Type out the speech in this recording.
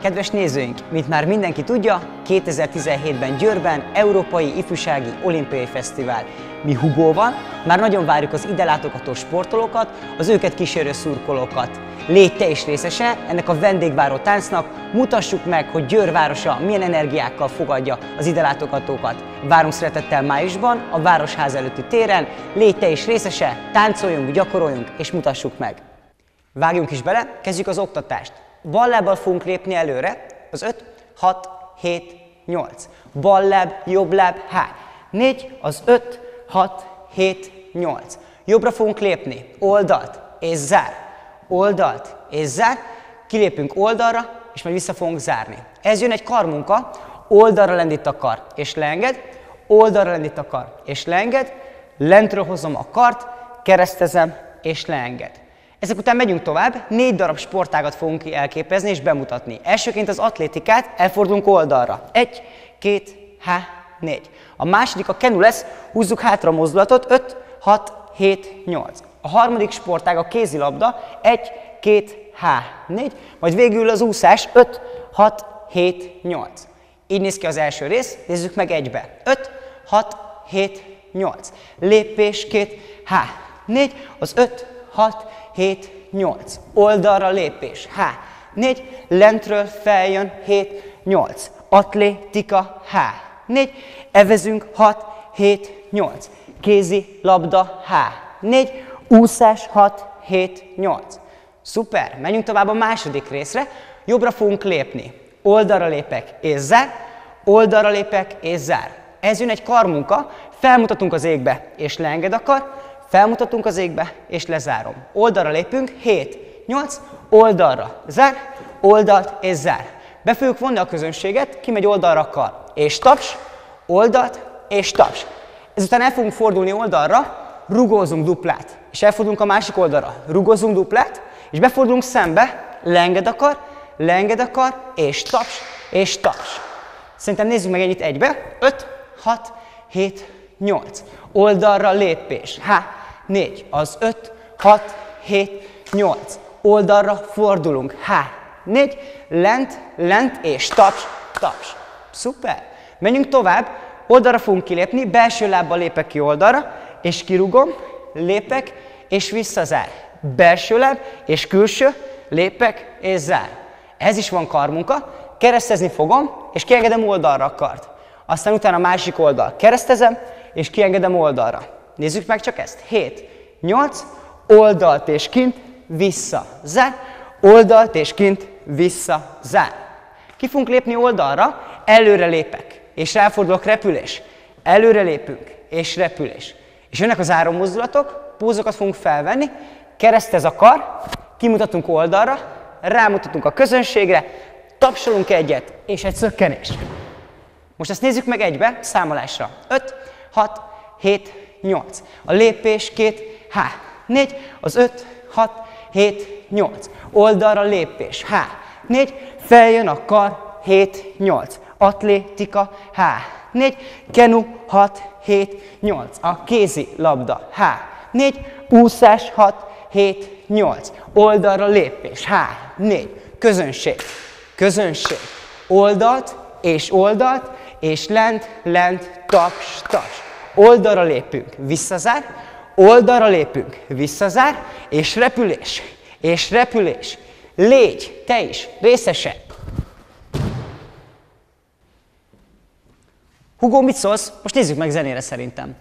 Kedves nézőink, mint már mindenki tudja, 2017-ben Győrben Európai Ifjúsági Olimpiai Fesztivál. Mi Hugóval már nagyon várjuk az ide látogató sportolókat, az őket kísérő szurkolókat. Légy te is részese ennek a vendégváró táncnak, mutassuk meg, hogy Győr városa milyen energiákkal fogadja az ide látogatókat. Várunk szeretettel májusban a Városház előtti téren, légy te is részese, táncoljunk, gyakoroljunk és mutassuk meg. Vágjunk is bele, kezdjük az oktatást. Bal lábbal fogunk lépni előre, az 5, 6, 7, 8. Bal láb, jobb láb, há. 4, az 5, 6, 7, 8. Jobbra fogunk lépni, oldalt és zár. Oldalt és zár, kilépünk oldalra, és majd vissza fogunk zárni. Ez jön egy karmunka, oldalra lendít a kar, és leenged, oldalra lendít a kar, és leenged, lentről hozom a kart, keresztezem, és leenged. Ezek után megyünk tovább, 4 darab sportágat fogunk elképezni és bemutatni. Elsőként az atlétikát, elfordulunk oldalra. 1, 2, 4. A második a kenu lesz, húzzuk hátra a mozdulatot, 5, 6, 7, 8. A harmadik sportág a kézilabda, 1, 2, 4. Majd végül az úszás, 5, 6, 7, 8. Így néz ki az első rész, nézzük meg egybe. 5, 6, 7, 8. Lépés, 2, 4. Az 5, 6, 7, 8. Oldalra lépés. 4. Lentről feljön. 7, 8. Atlétika. 4. Evezünk. 6, 7, 8. Kézi labda. 4. Úszás. 6, 7, 8. Szuper! Menjünk tovább a második részre. Jobbra fogunk lépni. Oldalra lépek és zár. Oldalra lépek és zár. Ez jön egy karmunka. Felmutatunk az égbe és leenged a kar. Felmutatunk az égbe, és lezárom. Oldalra lépünk, 7, 8, oldalra, zár, oldalt és zár. Be fogjuk vonni a közönséget, kimegy oldalra a kar, és taps, oldalt és taps. Ezután el fogunk fordulni oldalra, rugózunk duplát, és elfordulunk a másik oldalra, rugózunk duplát, és befordulunk szembe, leenged a kar, és taps, és taps. Szerintem nézzük meg ennyit egybe, 5, 6, 7, 8. Oldalra lépés. 4. Az 5, 6, 7, 8. Oldalra fordulunk. 4. Lent és taps, taps. Szuper. Menjünk tovább. Oldalra fogunk kilépni. Belső lábbal lépek ki oldalra, és kirugom, lépek, és visszazár. Belső láb és külső, lépek, és zár. Ez is van karmunka. Keresztezni fogom, és kiengedem oldalra a kart. Aztán utána a másik oldal. Keresztezem, és kiengedem oldalra. Nézzük meg csak ezt. 7, 8, oldalt és kint, vissza, zár, oldalt és kint, vissza, zár. Ki fogunk lépni oldalra, előre lépek, és ráfordulok, repülés. Előre lépünk, és repülés. És jönnek a záró mozdulatok, pózokat fogunk felvenni, keresztez a kar, kimutatunk oldalra, rámutatunk a közönségre, tapsolunk egyet, és egy szökkenés. Most ezt nézzük meg egybe, számolásra. 5, 6, 7, 8. A lépés 2, 4. Az 5, 6, 7, 8. Oldalra lépés. 4. Feljön a kar. 7, 8. Atlétika. 4. Kenu. 6, 7, 8. A kézi labda. 4. Úszás. 6, 7, 8. Oldalra lépés. 4. Közönség. Közönség. Oldalt, és lent, taps, taps. Oldalra lépünk, visszazár, oldalra lépünk, visszazár, és repülés. Légy te is részese. Hugó, mit szólsz? Most nézzük meg zenére szerintem.